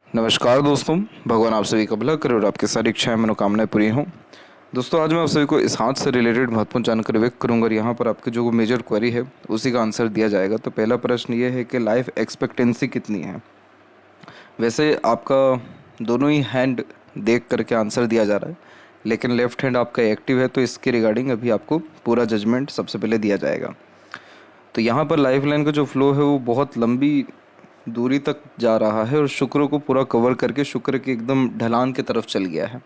नमस्कार दोस्तों, भगवान आप सभी का भला करे और आपकी सारी इच्छाएं मनोकामनाएं पूरी हों। दोस्तों, आज मैं आप सभी को इस हाथ से रिलेटेड महत्वपूर्ण जानकारी व्यक्त करूंगा और यहाँ पर आपकी जो मेजर क्वेरी है उसी का आंसर दिया जाएगा। तो पहला प्रश्न ये है कि लाइफ एक्सपेक्टेंसी कितनी है। वैसे आपका दोनों ही हैंड देख करके आंसर दिया जा रहा है, लेकिन लेफ्ट हैंड आपका एक्टिव है, तो इसके रिगार्डिंग अभी आपको पूरा जजमेंट सबसे पहले दिया जाएगा। तो यहाँ पर लाइफ लाइन का जो फ्लो है वो बहुत लंबी दूरी तक जा रहा है और शुक्र को पूरा कवर करके शुक्र के एकदम ढलान की तरफ चल गया है।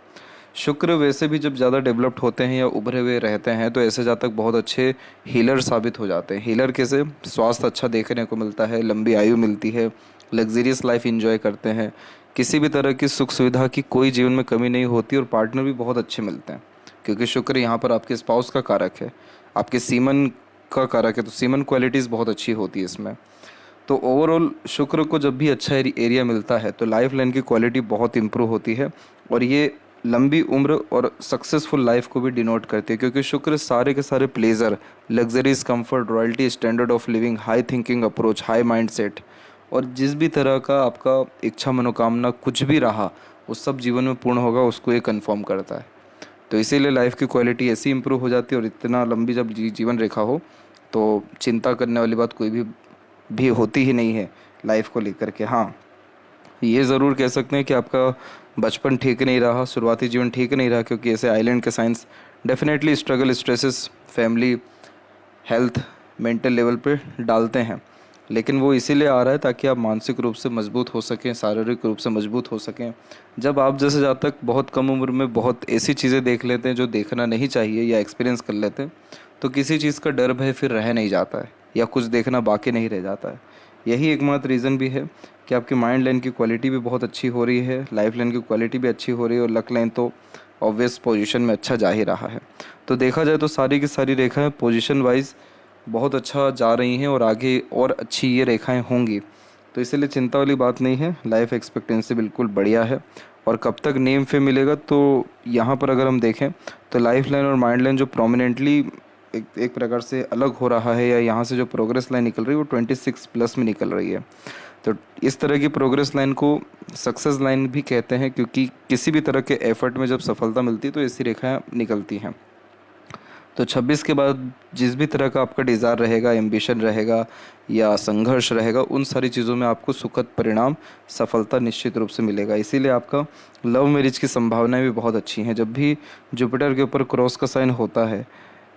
शुक्र वैसे भी जब ज़्यादा डेवलप्ड होते हैं या उभरे हुए रहते हैं तो ऐसे जातक बहुत अच्छे हीलर साबित हो जाते हैं। हीलर कैसे? स्वास्थ्य अच्छा देखने को मिलता है, लंबी आयु मिलती है, लग्जरियस लाइफ इंजॉय करते हैं, किसी भी तरह की सुख सुविधा की कोई जीवन में कमी नहीं होती और पार्टनर भी बहुत अच्छे मिलते हैं, क्योंकि शुक्र यहाँ पर आपके स्पाउस का कारक है, आपके सीमन का कारक है, तो सीमन क्वालिटीज़ बहुत अच्छी होती है इसमें। तो ओवरऑल शुक्र को जब भी अच्छा एरिया मिलता है तो लाइफ लाइन की क्वालिटी बहुत इंप्रूव होती है और ये लंबी उम्र और सक्सेसफुल लाइफ को भी डिनोट करती है, क्योंकि शुक्र सारे के सारे pleasure, luxuries, comfort, royalty, standard of living, high thinking approach, high mindset और जिस भी तरह का आपका इच्छा मनोकामना कुछ भी रहा वो सब जीवन में पूर्ण होगा, उसको ये कन्फर्म करता है। तो इसीलिए लाइफ की क्वालिटी ऐसी इंप्रूव हो जाती है और इतना लंबी जब जीवन रेखा हो तो चिंता करने वाली बात कोई भी होती ही नहीं है लाइफ को लेकर के। हाँ, ये ज़रूर कह सकते हैं कि आपका बचपन ठीक नहीं रहा, शुरुआती जीवन ठीक नहीं रहा, क्योंकि ऐसे आइलैंड के science definitely struggle, stresses, family, health, mental level पे डालते हैं, लेकिन वो इसीलिए आ रहा है ताकि आप मानसिक रूप से मजबूत हो सकें, शारीरिक रूप से मजबूत हो सकें। जब आप जैसे जातक बहुत कम उम्र में बहुत ऐसी चीज़ें देख लेते हैं जो देखना नहीं चाहिए या एक्सपीरियंस कर लेते हैं, तो किसी चीज़ का डर भय फिर रह नहीं जाता है या कुछ देखना बाकी नहीं रह जाता है। यही एकमात्र रीज़न भी है कि आपकी माइंड लाइन की क्वालिटी भी बहुत अच्छी हो रही है, लाइफ लाइन की क्वालिटी भी अच्छी हो रही है और लक लाइन तो ऑब्वियस पोजीशन में अच्छा जा ही रहा है। तो देखा जाए तो सारी की सारी रेखाएं पोजीशन वाइज बहुत अच्छा जा रही हैं और आगे और अच्छी ये रेखाएं होंगी, तो इसलिए चिंता वाली बात नहीं है। लाइफ एक्सपेक्टेंसी बिल्कुल बढ़िया है। और कब तक नेम फेम मिलेगा, तो यहाँ पर अगर हम देखें तो लाइफ लाइन और माइंड लाइन जो प्रोमिनेंटली एक प्रकार से अलग हो रहा है या यहाँ से जो प्रोग्रेस लाइन निकल रही है वो 26 प्लस में निकल रही है। तो इस तरह की प्रोग्रेस लाइन को सक्सेस लाइन भी कहते हैं, क्योंकि किसी भी तरह के एफर्ट में जब सफलता मिलती है तो ऐसी रेखाएं निकलती हैं। तो 26 के बाद जिस भी तरह का आपका डिज़ायर रहेगा, एम्बिशन रहेगा या संघर्ष रहेगा, उन सारी चीज़ों में आपको सुखद परिणाम, सफलता निश्चित रूप से मिलेगा। इसीलिए आपका लव मैरिज की संभावनाएं भी बहुत अच्छी हैं। जब भी जुपिटर के ऊपर क्रॉस का साइन होता है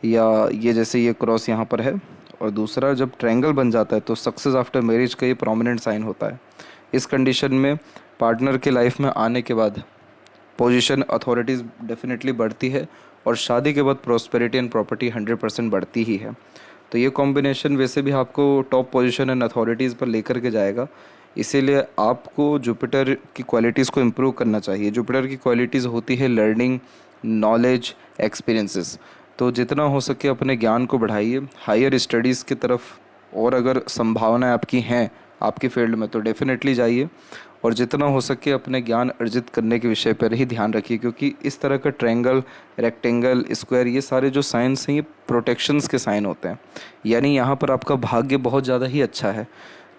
या ये जैसे ये क्रॉस यहाँ पर है और दूसरा जब ट्रायंगल बन जाता है तो सक्सेस आफ्टर मैरिज का ये प्रोमिनेंट साइन होता है। इस कंडीशन में पार्टनर के लाइफ में आने के बाद पोजीशन, अथॉरिटीज़ डेफिनेटली बढ़ती है और शादी के बाद प्रॉस्पेरिटी एंड प्रॉपर्टी 100% बढ़ती ही है। तो ये कॉम्बिनेशन वैसे भी आपको टॉप पोजीशन एंड अथॉरिटीज़ पर लेकर के जाएगा। इसीलिए आपको जुपिटर की क्वालिटीज़ को इम्प्रूव करना चाहिए। जुपिटर की क्वालिटीज़ होती है लर्निंग, नॉलेज, एक्सपीरियंसेस। तो जितना हो सके अपने ज्ञान को बढ़ाइए, हायर स्टडीज़ की तरफ, और अगर संभावनाएं आपकी हैं आपकी फील्ड में तो डेफिनेटली जाइए और जितना हो सके अपने ज्ञान अर्जित करने के विषय पर ही ध्यान रखिए, क्योंकि इस तरह का ट्रायंगल, रेक्टेंगल, स्क्वायर, ये सारे जो साइंस हैं ये प्रोटेक्शंस के साइन होते हैं, यानी यहाँ पर आपका भाग्य बहुत ज़्यादा ही अच्छा है।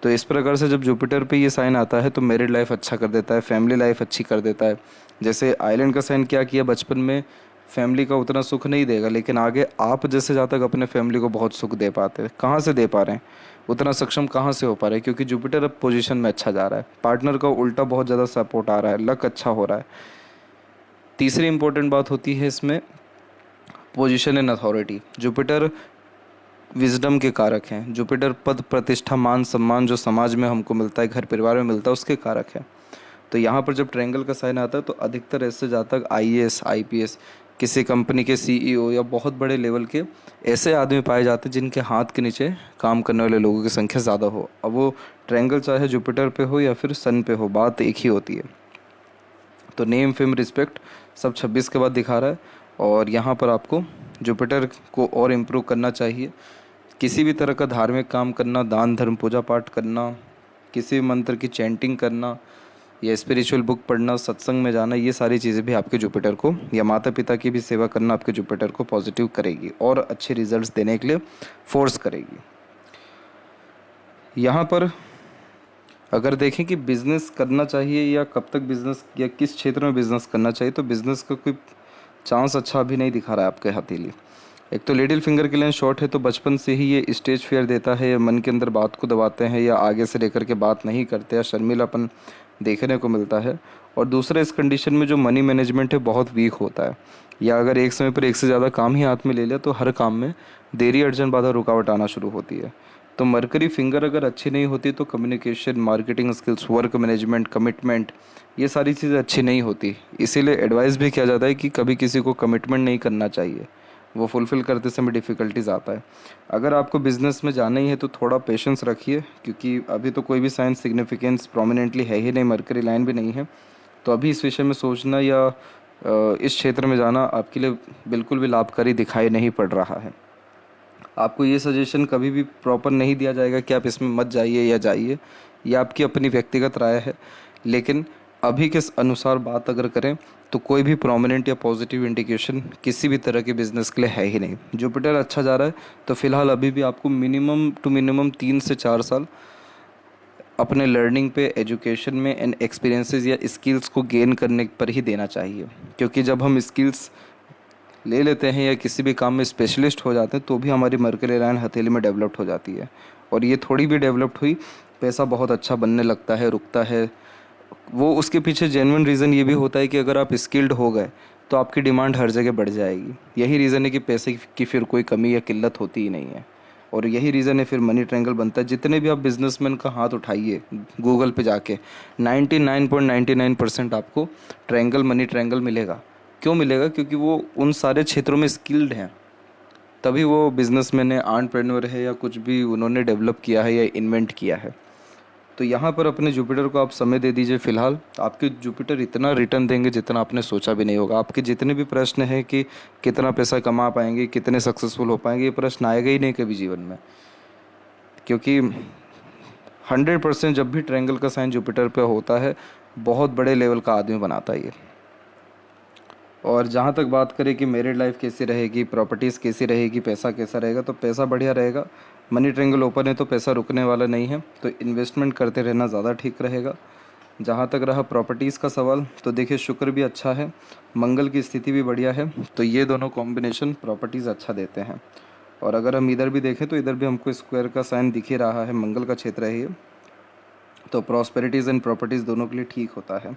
तो इस प्रकार से जब जुपिटर पे ये साइन आता है तो मैरिड लाइफ अच्छा कर देता है, फैमिली लाइफ अच्छी कर देता है। जैसे आइलैंड का साइन क्या किया, बचपन में फैमिली का उतना सुख नहीं देगा, लेकिन आगे आप जैसे जहाँ तक अपने फैमिली को बहुत सुख दे पाते हैं, कहाँ से दे पा रहे हैं, उतना सक्षम कहाँ से हो पा रहे हैं, क्योंकि जुपिटर अब पोजीशन में अच्छा जा रहा है, पार्टनर का उल्टा बहुत ज़्यादा सपोर्ट आ रहा है, लक अच्छा हो रहा है। तीसरी इंपॉर्टेंट बात होती है इसमें position and authority. Jupiter wisdom के कारक हैं। जुपिटर पद, प्रतिष्ठा, मान सम्मान जो समाज में हमको मिलता है, घर परिवार में मिलता है, उसके कारक है। तो यहाँ पर जब ट्रायंगल का साइन आता है तो अधिकतर ऐसे जातक आईएएस, आईपीएस, किसी कंपनी के सीईओ या बहुत बड़े लेवल के ऐसे आदमी पाए जाते हैं जिनके हाथ के नीचे काम करने वाले लोगों की संख्या ज़्यादा हो। अब वो ट्रायंगल चाहे जुपिटर पे हो या फिर सन पे हो, बात एक ही होती है। तो नेम, फेम, रिस्पेक्ट सब 26 के बाद दिखा रहा है और यहाँ पर आपको जुपिटर को और इम्प्रूव करना चाहिए। किसी भी तरह का धार्मिक काम करना, दान धर्म, पूजा पाठ करना, किसी भी मंत्र की चैंटिंग करना या स्पिरिचुअल बुक पढ़ना, सत्संग में जाना, ये सारी चीज़ें भी आपके जुपिटर को, या माता पिता की भी सेवा करना आपके जुपिटर को पॉजिटिव करेगी और अच्छे रिजल्ट्स देने के लिए फोर्स करेगी। यहाँ पर अगर देखें कि बिज़नेस करना चाहिए या कब तक बिज़नेस या किस क्षेत्र में बिज़नेस करना चाहिए, तो बिज़नेस का कोई चांस अच्छा अभी नहीं दिखा रहा है आपके हथेली। एक तो लिटिल फिंगर की लाइन शॉर्ट है, तो बचपन से ही ये स्टेज फियर देता है या मन के अंदर बात को दबाते हैं या आगे से लेकर के बात नहीं करते या शर्मिलापन देखने को मिलता है। और दूसरा, इस कंडीशन में जो मनी मैनेजमेंट है बहुत वीक होता है, या अगर एक समय पर एक से ज़्यादा काम ही हाथ में ले लिया तो हर काम में देरी, अड़चन, बाधा, रुकावट आना शुरू होती है। तो मरकरी फिंगर अगर अच्छी नहीं होती तो communication, marketing skills, work management, commitment, ये सारी चीज़ें अच्छी नहीं होती। इसीलिए एडवाइस भी किया जाता है कि कभी किसी को कमिटमेंट नहीं करना चाहिए, वो फुलफ़िल करते समय डिफ़िकल्टीज आता है। अगर आपको बिज़नेस में जाना ही है तो थोड़ा पेशेंस रखिए, क्योंकि अभी तो कोई भी साइन सिग्निफिकेंस प्रोमिनेंटली है ही नहीं, मरकरी लाइन भी नहीं है। तो अभी इस विषय में सोचना या इस क्षेत्र में जाना आपके लिए बिल्कुल भी लाभकारी दिखाई नहीं पड़ रहा है। आपको ये सजेशन कभी भी प्रॉपर नहीं दिया जाएगा कि आप इसमें मत जाइए या जाइए, ये आपकी अपनी व्यक्तिगत राय है। लेकिन अभी के अनुसार बात अगर करें तो कोई भी प्रोमिनेंट या पॉजिटिव इंडिकेशन किसी भी तरह के बिजनेस के लिए है ही नहीं। जुपिटर अच्छा जा रहा है तो फिलहाल अभी भी आपको मिनिमम टू मिनिमम 3 से 4 साल अपने लर्निंग पे, एजुकेशन में एंड एक्सपीरियंसेस या स्किल्स को गेन करने पर ही देना चाहिए। क्योंकि जब हम स्किल्स ले लेते हैं या किसी भी काम में स्पेशलिस्ट हो जाते हैं तो भी हमारी मरकरी लाइन हथेली में डेवलप्ड हो जाती है। और ये थोड़ी भी डेवलप्ड हुई, पैसा बहुत अच्छा बनने लगता है, रुकता है। वो उसके पीछे जेन्युइन रीज़न ये भी होता है कि अगर आप स्किल्ड हो गए तो आपकी डिमांड हर जगह बढ़ जाएगी। यही रीज़न है कि पैसे की फिर कोई कमी या किल्लत होती ही नहीं है। और यही रीज़न है फिर मनी ट्रायंगल बनता है। जितने भी आप बिजनेसमैन का हाथ उठाइए गूगल पे जाके, 99.99% आपको ट्रायंगल, मनी ट्रायंगल मिलेगा। क्यों मिलेगा? क्योंकि वो उन सारे क्षेत्रों में स्किल्ड हैं, तभी वो बिजनेसमैन है, एंटरप्रेन्योर है, या कुछ भी उन्होंने डेवलप किया है या इन्वेंट किया है। तो यहाँ पर अपने जुपिटर को आप समय दे दीजिए। फिलहाल आपके जुपिटर इतना रिटर्न देंगे जितना आपने सोचा भी नहीं होगा। आपके जितने भी प्रश्न हैं कि कितना पैसा कमा पाएंगे, कितने सक्सेसफुल हो पाएंगे, ये प्रश्न आएगा ही नहीं कभी जीवन में। क्योंकि 100% जब भी ट्रायंगल का साइन जुपिटर पे होता है, बहुत बड़े लेवल का आदमी बनाता है ये। और जहाँ तक बात करें कि मैरिड लाइफ कैसी रहेगी, प्रॉपर्टीज़ कैसी रहेगी, पैसा कैसा रहेगा, तो पैसा बढ़िया रहेगा। मनी ट्रायंगल ओपन है तो पैसा रुकने वाला नहीं है, तो इन्वेस्टमेंट करते रहना ज़्यादा ठीक रहेगा। जहाँ तक रहा प्रॉपर्टीज़ का सवाल, तो देखिए शुक्र भी अच्छा है, मंगल की स्थिति भी बढ़िया है, तो ये दोनों कॉम्बिनेशन प्रॉपर्टीज़ अच्छा देते हैं। और अगर हम इधर भी देखें तो इधर भी हमको स्क्वायर का साइन दिख ही रहा है, मंगल का क्षेत्र है ये, तो प्रॉस्पेरिटीज़ एंड प्रॉपर्टीज़ दोनों के लिए ठीक होता है।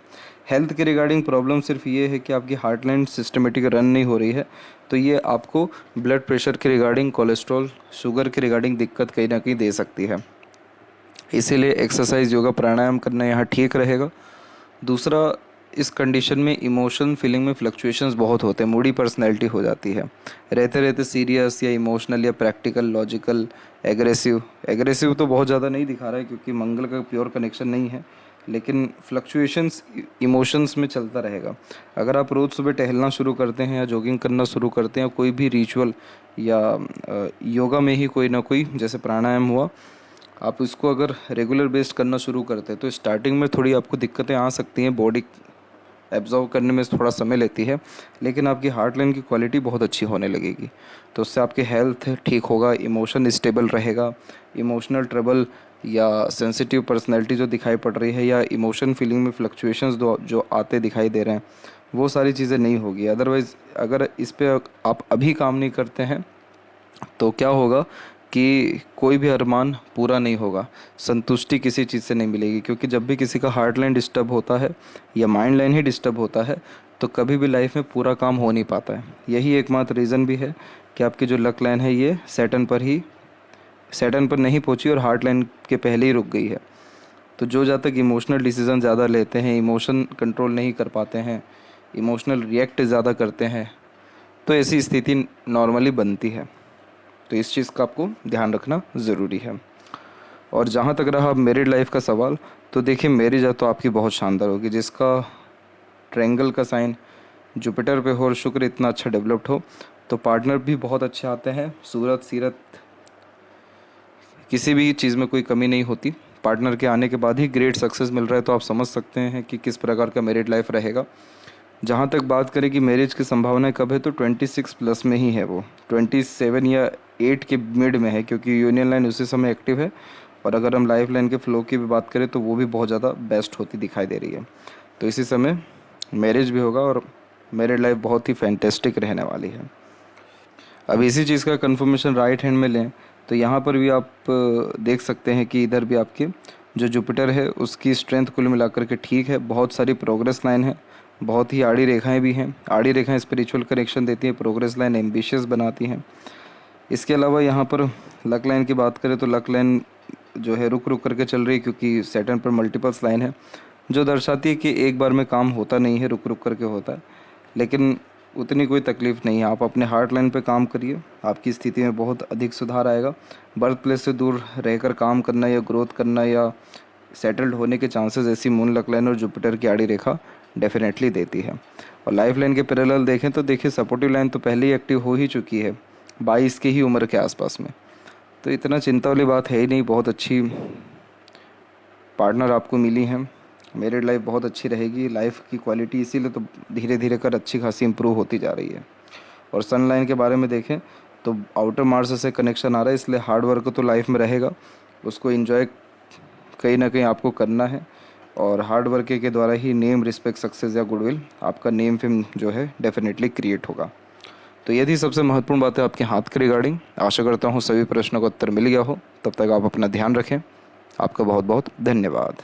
हेल्थ के रिगार्डिंग प्रॉब्लम सिर्फ ये है कि आपकी हार्टलाइन सिस्टमेटिक रन नहीं हो रही है, तो ये आपको ब्लड प्रेशर के रिगार्डिंग, कोलेस्ट्रॉल, शुगर के रिगार्डिंग दिक्कत कहीं ना कहीं दे सकती है। इसीलिए एक्सरसाइज, योगा, प्राणायाम करना यहाँ ठीक रहेगा। दूसरा, इस कंडीशन में इमोशन फीलिंग में फ्लक्चुएशंस बहुत होते हैं, मूडी पर्सनैलिटी हो जाती है, रहते रहते सीरियस या इमोशनल या प्रैक्टिकल, लॉजिकल, एग्रेसिव तो बहुत ज़्यादा नहीं दिखा रहा है क्योंकि मंगल का प्योर कनेक्शन नहीं है, लेकिन फ्लक्चुएशंस इमोशंस में चलता रहेगा। अगर आप रोज़ सुबह टहलना शुरू करते हैं या जॉगिंग करना शुरू करते हैं या कोई भी रिचुअल या योगा में ही कोई ना कोई, जैसे प्राणायाम हुआ, आप इसको अगर रेगुलर बेस्ड करना शुरू करते हैं तो स्टार्टिंग में थोड़ी आपको दिक्कतें आ सकती हैं, बॉडी एब्जॉर्व करने में थोड़ा समय लेती है, लेकिन आपकी हार्ट लाइन की क्वालिटी बहुत अच्छी होने लगेगी। तो उससे आपकी हेल्थ ठीक होगा, इमोशन स्टेबल रहेगा, इमोशनल ट्रबल या सेंसिटिव पर्सनैलिटी जो दिखाई पड़ रही है या इमोशन फीलिंग में फ्लक्चुएशंस जो आते दिखाई दे रहे हैं, वो सारी चीज़ें नहीं होगी। अदरवाइज़ अगर इस पर आप अभी काम नहीं करते हैं तो क्या होगा कि कोई भी अरमान पूरा नहीं होगा, संतुष्टि किसी चीज़ से नहीं मिलेगी। क्योंकि जब भी किसी का हार्ट लाइन डिस्टर्ब होता है या माइंड लाइन ही डिस्टर्ब होता है तो कभी भी लाइफ में पूरा काम हो नहीं पाता है। यही एकमात्र रीज़न भी है कि आपकी जो लक लाइन है ये सैटर्न पर नहीं पहुंची और हार्ट लाइन के पहले ही रुक गई है। तो जो जब तक इमोशनल डिसीज़न ज़्यादा लेते हैं, इमोशन कंट्रोल नहीं कर पाते हैं, इमोशनल रिएक्ट ज़्यादा करते हैं, तो ऐसी स्थिति नॉर्मली बनती है। तो इस चीज़ का आपको ध्यान रखना ज़रूरी है। और जहाँ तक रहा मैरिड लाइफ का सवाल, तो देखिए मैरिज है तो आपकी बहुत शानदार होगी। जिसका ट्रायंगल का साइन जुपिटर पे हो और शुक्र इतना अच्छा डेवलप्ड हो तो पार्टनर भी बहुत अच्छे आते हैं। सूरत सीरत किसी भी चीज़ में कोई कमी नहीं होती। पार्टनर के आने के बाद ही ग्रेट सक्सेस मिल रहा है, तो आप समझ सकते हैं कि किस प्रकार का मैरिड लाइफ रहेगा। जहाँ तक बात करें कि मैरिज की संभावना कब है, तो 26 प्लस में ही है, वो 27 या 8 के मिड में है, क्योंकि यूनियन लाइन उसी समय एक्टिव है और अगर हम लाइफ लाइन के फ्लो की भी बात करें तो वो भी बहुत ज़्यादा बेस्ट होती दिखाई दे रही है। तो इसी समय मैरिज भी होगा और मैरिड लाइफ बहुत ही फैंटेस्टिक रहने वाली है। अब इसी चीज़ का कंफर्मेशन राइट हैंड में लें तो यहाँ पर भी आप देख सकते हैं कि इधर भी आपके जो जुपिटर है उसकी स्ट्रेंथ कुल मिलाकर के ठीक है, बहुत सारी प्रोग्रेस लाइन है, बहुत ही आड़ी रेखाएं भी हैं। आड़ी रेखाएं स्पिरिचुअल कनेक्शन देती हैं, प्रोग्रेस लाइन एम्बिशियस बनाती हैं। इसके अलावा यहाँ पर लक लाइन की बात करें तो लक लाइन जो है रुक रुक करके चल रही है, क्योंकि सैटर्न पर मल्टीपल्स लाइन है जो दर्शाती है कि एक बार में काम होता नहीं है, रुक रुक करके होता है। लेकिन उतनी कोई तकलीफ़ नहीं है, आप अपने हार्ट लाइन पे काम करिए, आपकी स्थिति में बहुत अधिक सुधार आएगा। बर्थ प्लेस से दूर रहकर काम करना या ग्रोथ करना या सेटल्ड होने के चांसेस ऐसी मून लक लाइन और जुपिटर की आड़ी रेखा डेफिनेटली देती है। और लाइफ लाइन के पैरेलल देखें तो देखिए सपोर्टिव लाइन तो पहले ही एक्टिव हो ही चुकी है 22 की ही उम्र के आसपास में, तो इतना चिंता वाली बात है ही नहीं। बहुत अच्छी पार्टनर आपको मिली हैं, मैरिड लाइफ बहुत अच्छी रहेगी। लाइफ की क्वालिटी इसीलिए तो धीरे धीरे कर अच्छी खासी इम्प्रूव होती जा रही है। और सन लाइन के बारे में देखें तो आउटर मार्स से कनेक्शन आ रहा है, इसलिए हार्ड वर्क तो लाइफ में रहेगा, उसको इन्जॉय कहीं ना कहीं आपको करना है। और हार्ड वर्क के द्वारा ही नेम, रिस्पेक्ट, सक्सेस या गुडविल, आपका नेम फेम जो है डेफिनेटली क्रिएट होगा। तो ये थी सबसे महत्वपूर्ण बात है आपके हाथ के रिगार्डिंग। आशा करता हूँ सभी प्रश्नों का उत्तर मिल गया हो। तब तक आप अपना ध्यान रखें। आपका बहुत बहुत धन्यवाद।